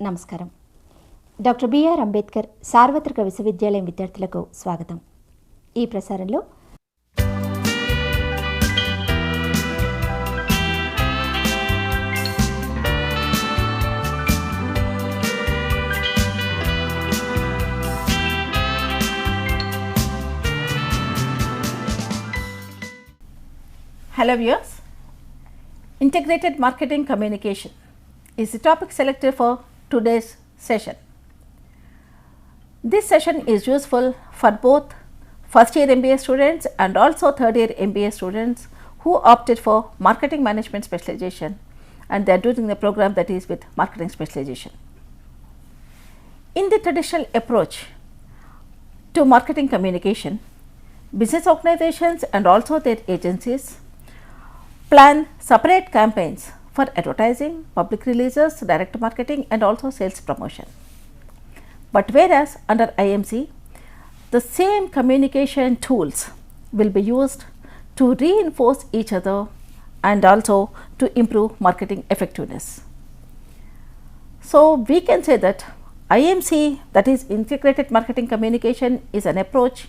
నమస్కారం. Doctor B R Ambedkar సార్వత్రిక విశ్వవిద్యాలయం విద్యార్థులకు స్వాగతం. ఈ ప్రసారంలో Hello viewers, integrated marketing communication is the topic selected for today's session. This session is useful for both first year MBA students and also third year MBA students who opted for marketing management specialization and they are doing the program that is with marketing specialization. In the traditional approach to marketing communication, business organizations and also their agencies plan separate campaigns for advertising, public releases, direct marketing and also sales promotion. But whereas under IMC, the same communication tools will be used to reinforce each other and also to improve marketing effectiveness. So we can say that IMC, that is integrated marketing communication, is an approach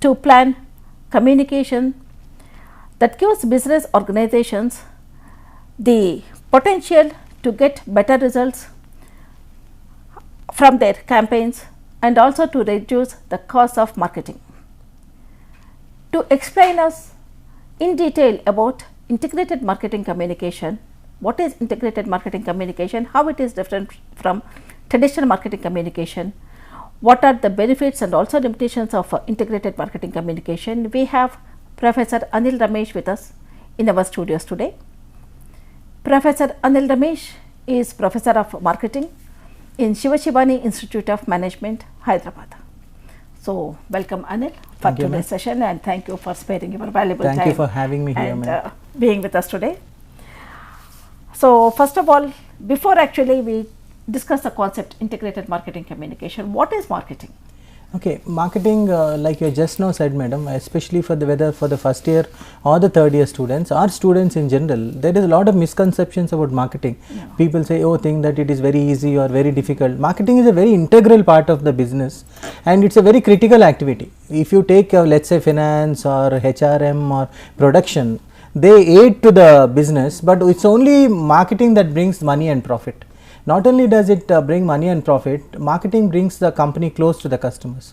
to plan communication that gives business organizations the potential to get better results from their campaigns and also to reduce the cost of marketing. To explain us in detail about integrated marketing communication, what is integrated marketing communication, how it is different from traditional marketing communication, what are the benefits and also limitations of integrated marketing communication, we have Professor Anil Ramesh with us in our studios today. Professor Anil Ramesh is Professor of Marketing in Shiva Shivani Institute of Management, Hyderabad. So, welcome Anil for today's session and thank you for sparing your valuable time. Thank you for having me here, and being with us today. So, first of all, before actually we discuss the concept integrated marketing communication, what is marketing? Okay, marketing like you just now said madam, especially for the whether for the first year or the third year students or students in general, there is a lot of misconceptions about marketing. Yeah. People say, oh, think that it is very easy or very difficult. Marketing is a very integral part of the business and it's a very critical activity. If you take let's say finance or HRM or production, they aid to the business, but it's only marketing that brings money and profit. Not only does it bring money and profit, marketing brings the company close to the customers.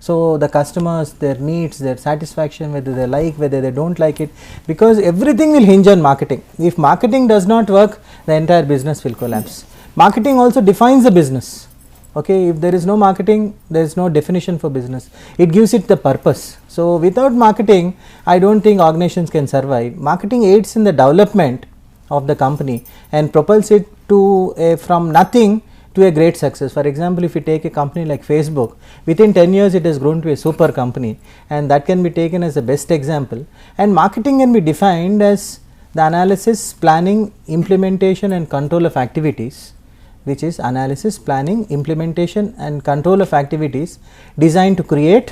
So, the customers, their needs, their satisfaction, whether they like, whether they do not like it, because everything will hinge on marketing. If marketing does not work, the entire business will collapse. Marketing also defines the business. Okay, if there is no marketing, there is no definition for business. It gives it the purpose. So, without marketing, I do not think organizations can survive. Marketing aids in the development of the company and propels it to from nothing to a great success. For example, if you take a company like Facebook, within 10 years it has grown to a super company and that can be taken as the best example. And marketing can be defined as the analysis, planning, implementation and control of activities, which is analysis, planning, implementation and control of activities designed to create,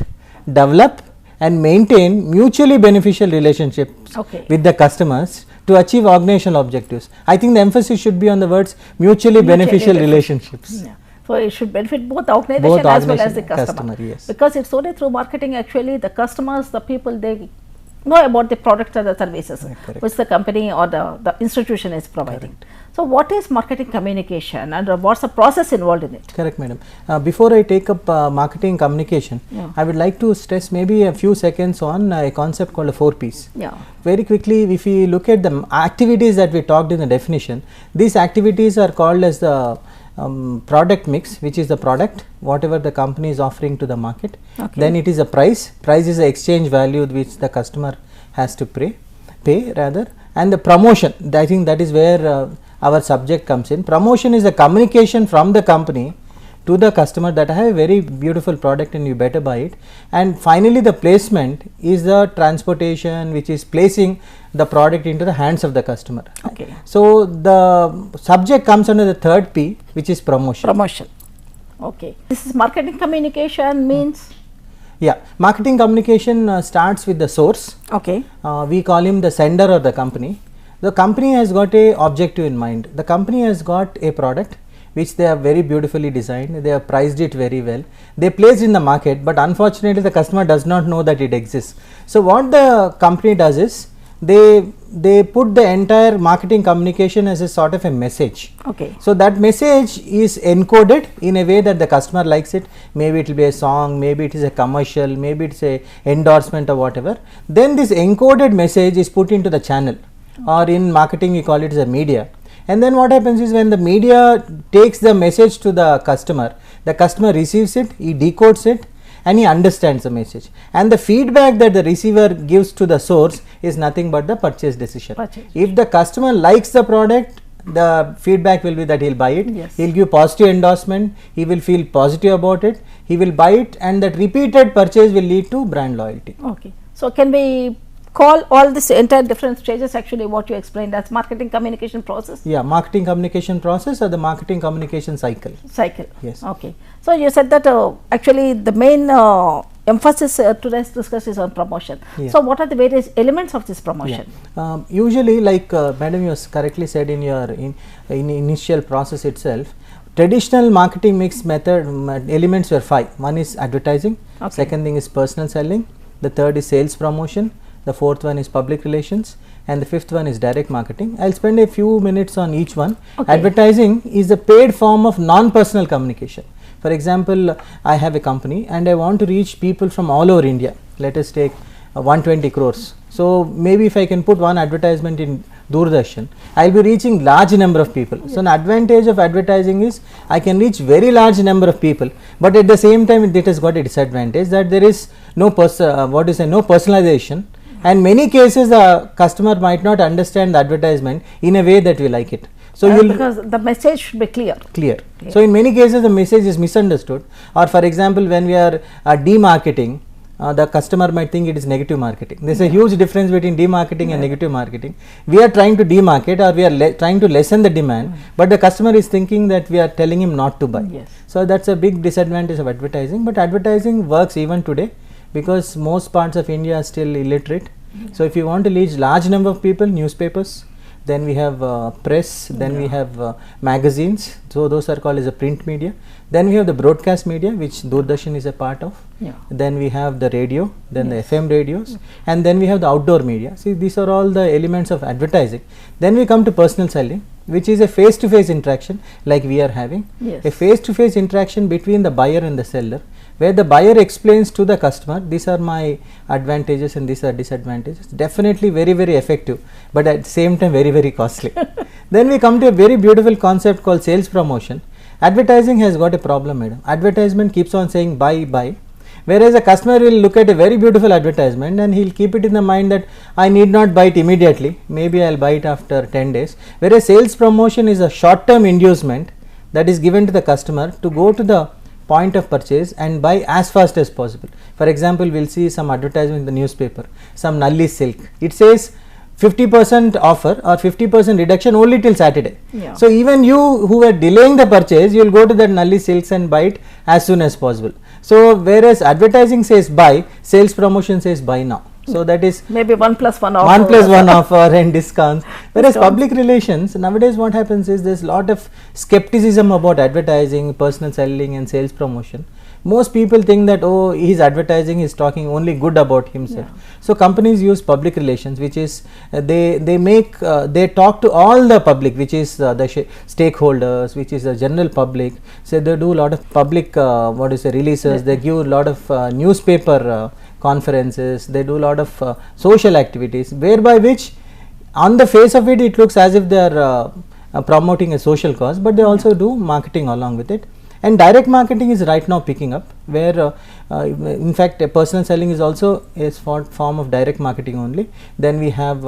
develop and maintain mutually beneficial relationships with the customers to achieve organizational objectives. I think the emphasis should be on the words mutually beneficial relationships. Yeah. So, it should benefit both the organization as well as the customer. Yes. Because it is only through marketing actually the customers, the people, they know about the products or the services which the company or the institution is providing. Correct. So, what is marketing communication and what is the process involved in it? Correct madam. Before I take up marketing communication, I would like to stress maybe a few seconds on a concept called a 4 Ps. Yeah. Very quickly, if we look at the activities that we talked in the definition, these activities are called as the product mix, which is the product whatever the company is offering to the market. Okay. Then it is a price is the exchange value which the customer has to pay rather, and the promotion, I think that is where our subject comes in. Promotion is a communication from the company to the customer that I have a very beautiful product and you better buy it. And finally, the placement is the transportation which is placing the product into the hands of the customer. Okay. So, the subject comes under the third P, which is promotion. Promotion. Okay. This is marketing communication means? Yeah, marketing communication starts with the source. Okay. We call him the sender or the company. The company has got a objective in mind. The company has got a product which they have very beautifully designed, they have priced it very well, they placed in the market, but unfortunately the customer does not know that it exists. So what the company does is, they put the entire marketing communication as a sort of a message. Okay. So that message is encoded in a way that the customer likes it. Maybe it will be a song, maybe it is a commercial, maybe it's a endorsement or whatever. Then this encoded message is put into the channel, or in marketing we call it as a media. And then what happens is, when the media takes the message to the customer receives it, he decodes it, and he understands the message, and the feedback that the receiver gives to the source is nothing but the purchase decision. If the customer likes the product, the feedback will be that he'll buy it. Yes. He'll give positive endorsement, he will feel positive about it, he will buy it, and that repeated purchase will lead to brand loyalty. Okay. So can we call all this entire different stages actually what you explained as marketing communication process? Yeah, marketing communication process, or the marketing communication cycle. Yes. Okay. So you said that actually the main emphasis today's discuss is on promotion. Yeah. So what are the various elements of this promotion? Usually, like madam, you correctly said in your initial process itself, traditional marketing mix method elements were 5. One is advertising, Okay. second thing is personal selling, the third is sales promotion, the fourth one is public relations, and the fifth one is direct marketing. I will spend a few minutes on each one. Okay. Advertising is a paid form of non-personal communication. For example, I have a company and I want to reach people from all over India. Let us take 120 crores. So maybe if I can put one advertisement in Doordarshan, I will be reaching large number of people. Yes. So an advantage of advertising is I can reach very large number of people, but at the same time it has got a disadvantage that there is no personalization, and many cases the customer might not understand the advertisement in a way that we like it. So because the message should be clear. So in many cases the message is misunderstood, or for example when we are demarketing, the customer might think it is negative marketing. There is a huge difference between demarketing and negative marketing. We are trying to demarket, or we are trying to lessen the demand, but the customer is thinking that we are telling him not to buy. Yes. So that's a big disadvantage of advertising, but advertising works even today because most parts of India are still illiterate. So if you want to reach large number of people, newspapers, then we have press, then we have magazines, so those are called as a print media. Then we have the broadcast media, which Doordarshan is a part of. Then we have the radio, then the FM radios, and then we have the outdoor media. See, these are all the elements of advertising. Then we come to personal selling, which is a face-to-face interaction like we are having. A face-to-face interaction between the buyer and the seller, where the buyer explains to the customer, these are my advantages and these are disadvantages. Definitely very, very effective, but at the same time very, very costly. Then we come to a very beautiful concept called sales promotion. Advertising has got a problem, madam. Advertisement keeps on saying buy, buy, whereas a customer will look at a very beautiful advertisement and he will keep it in the mind that I need not buy it immediately, maybe I will buy it after 10 days. Whereas sales promotion is a short term inducement that is given to the customer to go to the point of purchase and buy as fast as possible. For example, we will see some advertisement in the newspaper, some Nalli silk. It says 50% offer or 50% reduction only till Saturday. So even you who are delaying the purchase, you will go to that Nalli silks and buy it as soon as possible. So whereas advertising says buy, sales promotion says buy now. So that is maybe 1+1 offer. 1+1 offer and discounts. Whereas public relations, nowadays what happens is there is a lot of skepticism about advertising, personal selling and sales promotion. Most people think that, oh, he is advertising, he is talking only good about himself. So companies use public relations, which is they talk to all the public, which is the stakeholders, which is the general public. So they do a lot of public releases, they give a lot of newspaper conferences, they do a lot of social activities, whereby which on the face of it, it looks as if they are promoting a social cause, but they also do marketing along with it. And direct marketing is right now picking up, where in fact personal selling is also a form of direct marketing only. Then we have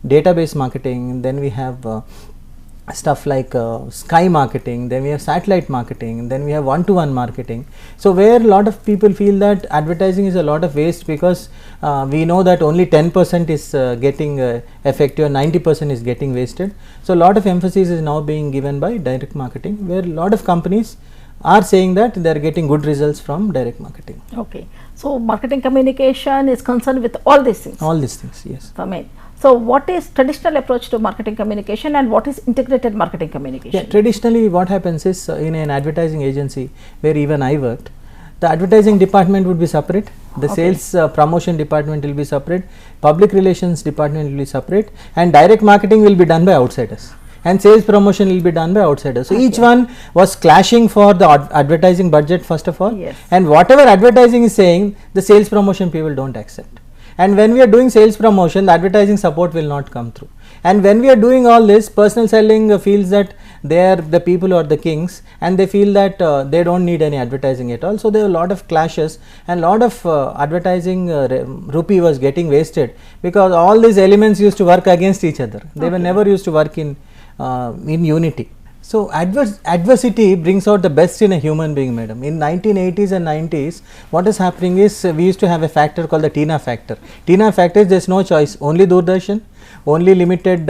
database marketing, then we have stuff like sky marketing, then we have satellite marketing, then we have one-to-one marketing. So where a lot of people feel that advertising is a lot of waste, because we know that only 10% is getting effective and 90% is getting wasted. So a lot of emphasis is now being given by direct marketing, where a lot of companies are saying that they are getting good results from direct marketing. Okay. So marketing communication is concerned with all these things. All these things, yes. So, what is traditional approach to marketing communication and what is integrated marketing communication? Yeah, traditionally what happens is in an advertising agency where even I worked, the advertising department would be separate, the sales promotion department will be separate, public relations department will be separate, and direct marketing will be done by outsiders, and sales promotion will be done by outsiders. So, each one was clashing for the advertising budget first of all, Yes. and whatever advertising is saying, the sales promotion people don't accept. And when we are doing sales promotion, the advertising support will not come through. And when we are doing all this, personal selling feels that they are the people who are the kings, and they feel that they don't need any advertising at all. So there are a lot of clashes, and lot of advertising rupee was getting wasted, because all these elements used to work against each other. They were never used to work in unity. So adversity brings out the best in a human being, madam. In 1980s and 90s, what is happening is we used to have a factor called the Tina factor. Tina factor is there's no choice, only Doordarshan, only limited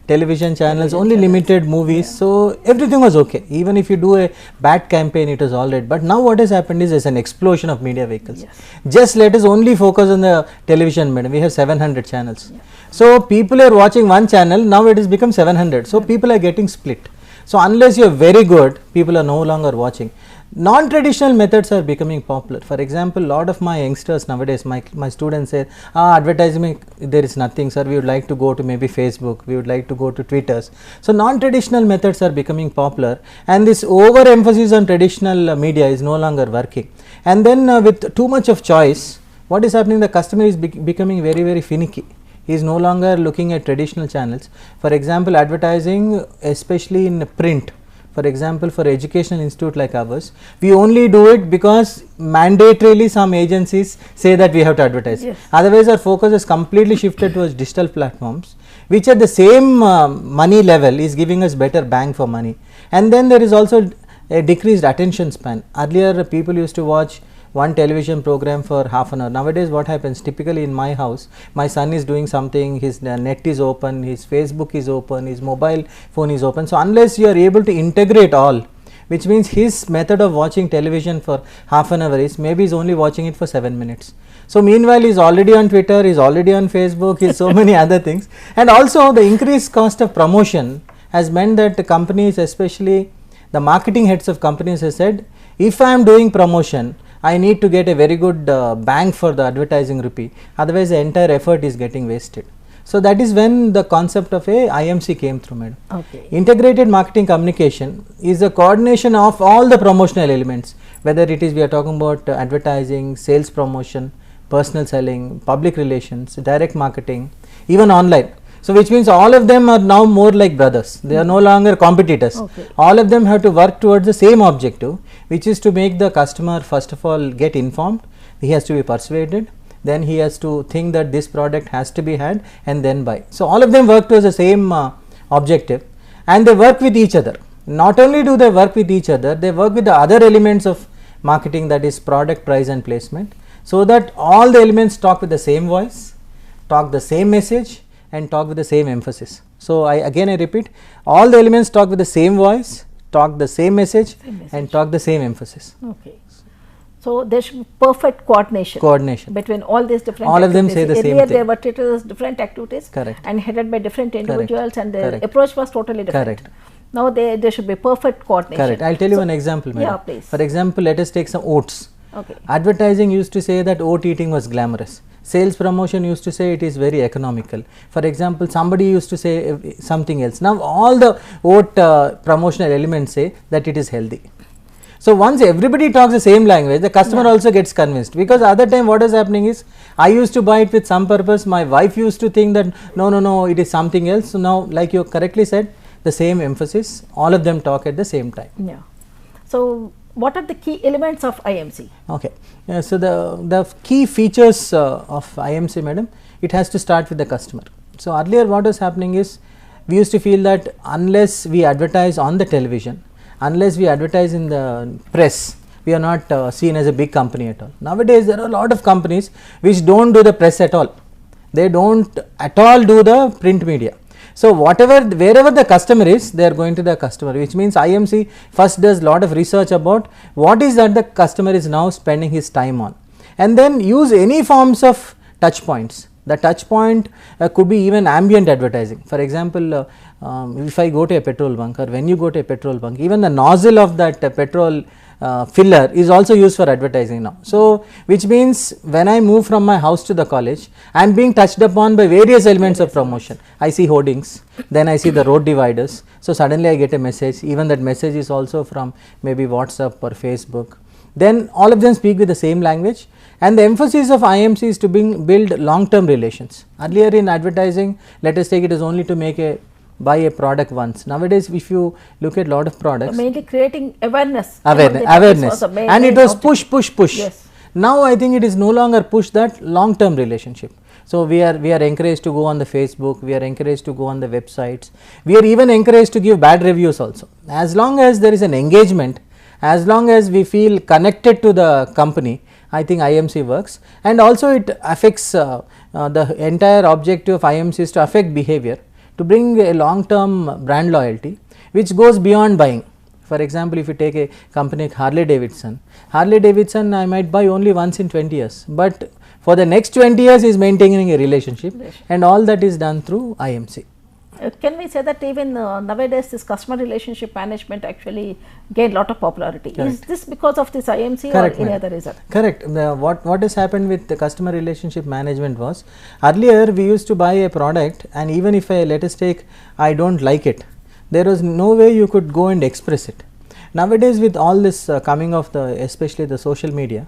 television channels, only limited movies. So everything was okay. Even if you do a bad campaign, it was alright. But now what has happened is there's an explosion of media vehicles. Just let us only focus on the television, madam. We have 700 channels. So people are watching one channel, now it has become 700. So people are getting split. So unless you are very good, people are no longer watching. Non-traditional methods are becoming popular. For example, lot of my youngsters nowadays, my students say, advertising, there is nothing, sir, we would like to go to maybe Facebook, we would like to go to Twitters. So non-traditional methods are becoming popular, and this overemphasis on traditional media is no longer working. And then with too much of choice, what is happening, the customer is becoming very, very finicky. He is no longer looking at traditional channels. For example, advertising, especially in print, for example, for educational institute like ours, we only do it because mandatorily some agencies say that we have to advertise. Otherwise, our focus is completely shifted towards digital platforms, which at the same money level is giving us better bang for money. And then there is also a decreased attention span. Earlier, people used to watch one television program for half an hour. Nowadays what happens, typically in my house, my son is doing something, his net is open, his Facebook is open, his mobile phone is open. So unless you are able to integrate all, which means his method of watching television for half an hour is maybe he's only watching it for 7 minutes. So meanwhile he's already on Twitter, he's already on Facebook, he's so many other things. And also the increased cost of promotion has meant that the companies, especially the marketing heads of companies, have said, if I am doing promotion, I need to get a very good bang for the advertising rupee, otherwise the entire effort is getting wasted. So that is when the concept of a IMC came through, madam. Integrated marketing communication is a coordination of all the promotional elements, whether it is we are talking about advertising, sales promotion, personal selling, public relations, direct marketing, even online. So which means all of them are now more like brothers, they are no longer competitors. All of them have to work towards the same objective, which is to make the customer first of all get informed, he has to be persuaded, then he has to think that this product has to be had, and then buy. So all of them work towards the same objective, and they work with each other. Not only do they work with each other, they work with the other elements of marketing, that is product, price and placement, so that all the elements talk with the same voice, talk the same message, and talk with the same emphasis. So I repeat, all the elements talk with the same voice, talk the same message, and talk the same emphasis. So there should be perfect coordination between all these different all activities. Of them say the same thing. Earlier there were treated as different activities and headed by different individuals, and the approach was totally different. Now there should be perfect coordination. I'll tell you one example, madam. Please. For example, let us take some oats. Advertising used to say that oat eating was glamorous. Sales promotion used to say it is very economical. For example, somebody used to say something else. Now all the oat promotional elements say that it is healthy. So once everybody talks the same language, the customer also gets convinced, because other time what is happening is, I used to buy it with some purpose, my wife used to think that no, it is something else. So now, like you correctly said, the same emphasis, all of them talk at the same time. So what are the key elements of IMC? So the key features of IMC, madam, it has to start with the customer. So earlier what was happening is, we used to feel that unless we advertise on the television, unless we advertise in the press, we are not seen as a big company at all. Nowadays there are a lot of companies which don't do the press at all, they don't at all do the print media. So wherever the customer is, they are going to the customer, which means IMC first does lot of research about what is that the customer is now spending his time on, and then use any forms of touch points, The touch point could be even ambient advertising. For example, if I go to a petrol bunk, or when you go to a petrol bunk, even the nozzle of that petrol filler is also used for advertising now. So, which means when I move from my house to the college, I am being touched upon by various elements of promotion. I see hoardings, then I see the road dividers. So, suddenly I get a message, even that message is also from maybe WhatsApp or Facebook. Then all of them speak with the same language, and the emphasis of IMC is to build long term relations. Earlier in advertising, let us take it as only to buy a product once. Nowadays, if you look at lot of products, mainly creating awareness. Awareness, and it was push. Yes. Now I think it is no longer push, that long term relationship. So we are encouraged to go on the Facebook, we are encouraged to go on the websites, we are even encouraged to give bad reviews also. As long as there is an engagement, as long as we feel connected to the company, I think IMC works. And also it affects the entire objective of IMC is to affect behavior, to bring a long term brand loyalty, which goes beyond buying. For example, if you take a company like Harley Davidson I might buy only once in 20 years, but for the next 20 years is maintaining a relationship, and all that is done through IMC. Can we say that even nowadays this customer relationship management actually gained lot of popularity? Correct. Is this because of this IMC Correct, or any madam. other reason? Correct. What has happened with the customer relationship management was, earlier we used to buy a product, and even if let us take, I do not like it, there was no way you could go and express it. Nowadays with all this coming of especially the social media,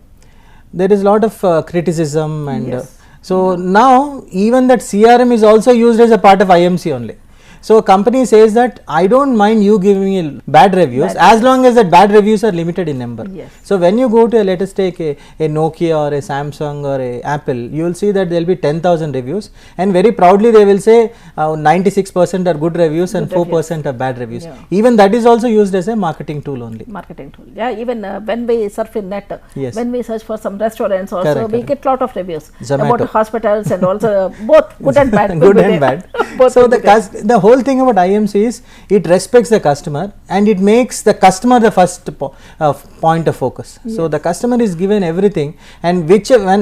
there is a lot of criticism, and so now even that CRM is also used as a part of IMC only. So, a company says that I do not mind you giving me bad reviews as long as that bad reviews are limited in number. Yes. So, when you go to let us take a Nokia or a Samsung or a Apple, you will see that there will be 10,000 reviews, and very proudly they will say 96% are good reviews and 4% are bad reviews. Yeah. Even that is also used as a marketing tool only. Marketing tool. Yeah, even when we surf in net, Yes. when we search for some restaurants also, Correct, we correct. get lot of reviews Zomato. about hospitals and also both good and bad. Good and bad. Both So, will be there. the whole thing about IMC is it respects the customer, and it makes the customer the first point of focus. Yes. So, the customer is given everything, and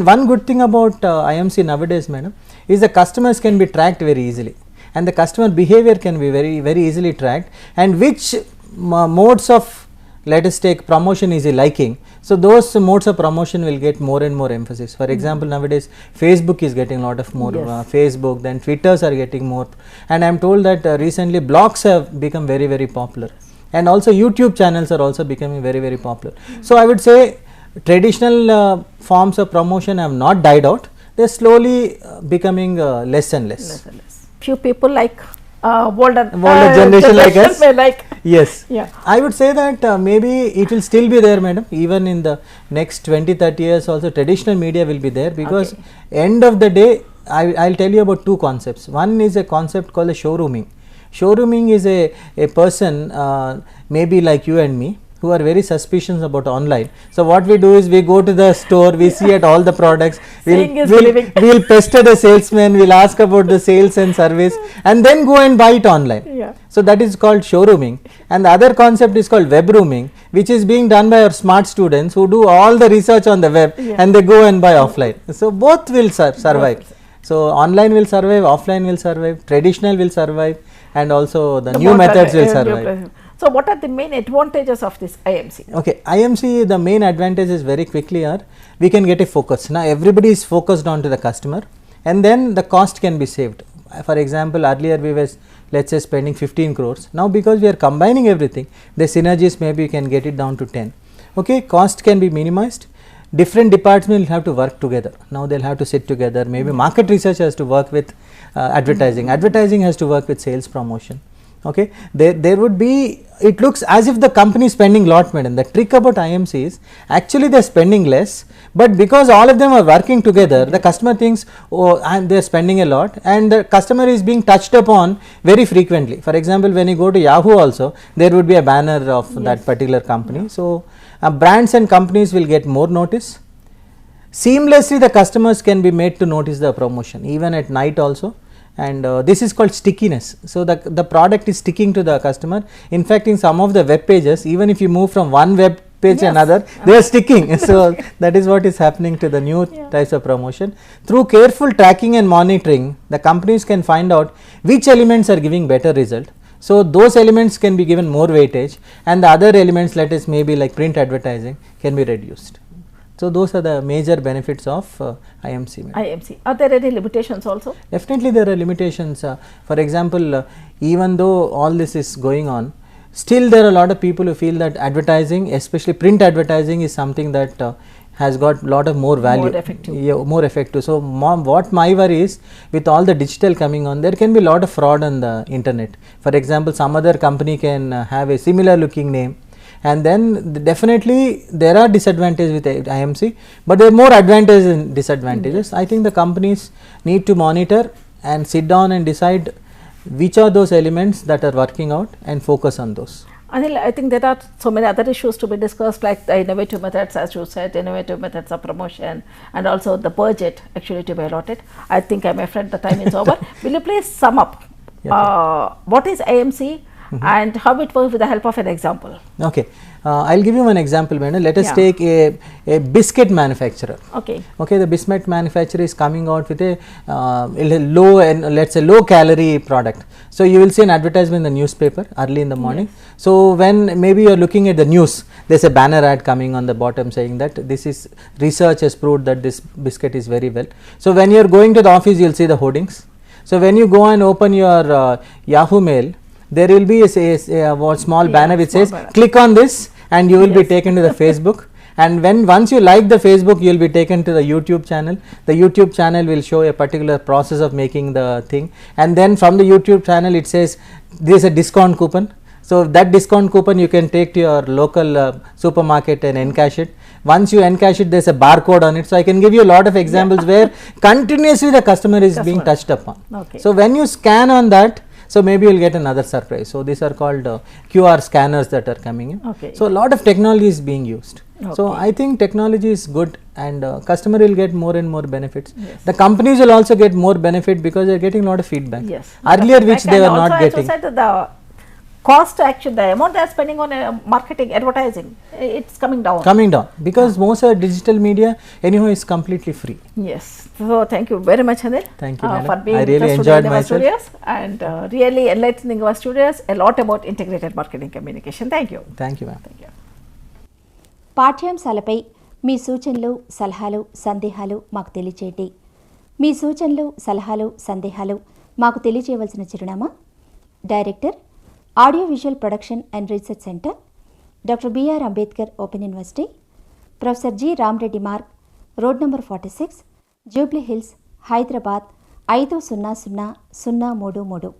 one good thing about IMC nowadays, madam, is the customers can be tracked very easily, and the customer behavior can be very easily tracked, and which modes of, let us take, promotion is he liking. So, those modes of promotion will get more and more emphasis. For example, nowadays Facebook is getting a lot of more, Facebook, then Twitters are getting more, and I am told that recently blogs have become very popular, and also YouTube channels are also becoming very popular. So, I would say traditional forms of promotion have not died out, they are slowly becoming less and less. Few people like older generation like us. may like. Yes. Yeah. I would say that maybe it will still be there, madam, even in the next 20-30 years also traditional media will be there, because end of the day I will tell you about two concepts. One is a concept called a showrooming. Showrooming is a person maybe like you and me, who are very suspicious about online. So, what we do is we go to the store, we see at all the products, we'll pester the salesman, we'll ask about the sales and service, and then go and buy it online. Yeah. So, that is called showrooming, and the other concept is called web rooming, which is being done by our smart students who do all the research on the web, and they go and buy offline. So, both will survive. So, online will survive, offline will survive, traditional will survive, and also the new methods will survive. So, what are the main advantages of this IMC? Okay, IMC, the main advantage is very quickly are, we can get a focus. Now, everybody is focused on to the customer, and then the cost can be saved. For example, earlier we were, let us say, spending 15 crores. Now, because we are combining everything, the synergies maybe you can get it down to 10. Okay, cost can be minimized. Different departments will have to work together. Now, they will have to sit together. Maybe market research has to work with advertising. Advertising has to work with sales promotion. Okay, there would be, it looks as if the company is spending lot, madam. The trick about IMC is actually they are spending less, but because all of them are working together, the customer thinks, oh, they are spending a lot, and the customer is being touched upon very frequently. For example, when you go to Yahoo also, there would be a banner of that particular company. So, brands and companies will get more notice. Seamlessly the customers can be made to notice the promotion even at night also, and this is called stickiness. So, the product is sticking to the customer. In fact, in some of the web pages, even if you move from one web page Yes. another, they are sticking. So that is what is happening to the new types of promotion. Through careful tracking and monitoring, the companies can find out which elements are giving better result. So those elements can be given more weightage, and the other elements, let us maybe like print advertising, can be reduced. So those are the major benefits of IMC. IMC. Are there any limitations also? Definitely there are limitations. For example, even though all this is going on, still there are a lot of people who feel that advertising, especially print advertising, is something that has got lot of more value. More effective. Yeah, more effective. So what my worry is, with all the digital coming on, there can be a lot of fraud on the internet. For example, some other company can have a similar looking name, and then definitely there are disadvantages with IMC, but there are more advantages and disadvantages. I think the companies need to monitor and sit down and decide which are those elements that are working out and focus on those. Anil, I think there are so many other issues to be discussed, like the innovative methods, as you said, innovative methods of promotion, and also the budget actually to be allotted. I think I'm afraid the time is over. Will you please sum up what is IMC and how it works with the help of an example? Okay, I'll give you one example. Let us Yeah. take a biscuit manufacturer. Okay. Okay, the biscuit manufacturer is coming out with a low and let's say low calorie product. So you will see an advertisement in the newspaper early in the morning. So when maybe you are looking at the news, there's a banner ad coming on the bottom saying that this is research has proved that this biscuit is very well. So when you are going to the office, you will see the hoardings. So when you go and open your Yahoo Mail, there will be a small banner which says click on this and you will be taken to the Facebook. And once you like the Facebook, you will be taken to the YouTube channel. The YouTube channel will show a particular process of making the thing, and then from the YouTube channel it says there is a discount coupon. So that discount coupon you can take to your local supermarket and encash it. Once you encash it, there is a barcode on it. So I can give you a lot of examples where continuously the customer is being touched upon. Okay. So when you scan on that, so maybe you will get another surprise. So these are called QR scanners that are coming in. Okay. So a lot of technology is being used. So Okay. I think technology is good, and customer will get more and more benefits. Yes. The companies will also get more benefit because they are getting a lot of feedback. Yes. Earlier which they were not also, getting. as you said, the cost actually, the amount they are spending on marketing, advertising, it's coming down. Coming down because most of the digital media anyhow is completely free. Yes. So thank you very much, Anil. Thank you, madam. For being I really interested enjoyed in our myself. studios and really enlightening our studios a lot about integrated marketing communication. Thank you. Thank you, ma'am. Thank you. పాఠ్యాంశాలపై మీ సూచనలు సలహాలు సందేహాలు మాకు తెలియచేయండి. మీ సూచనలు సలహాలు సందేహాలు మాకు తెలియజేయవలసిన చిరునామా: director, audio visual production and research centre, doctor B R Ambedkar open university, professor G Ramareddy Marg, road number 46, Jubilee Hills, Hyderabad 500033.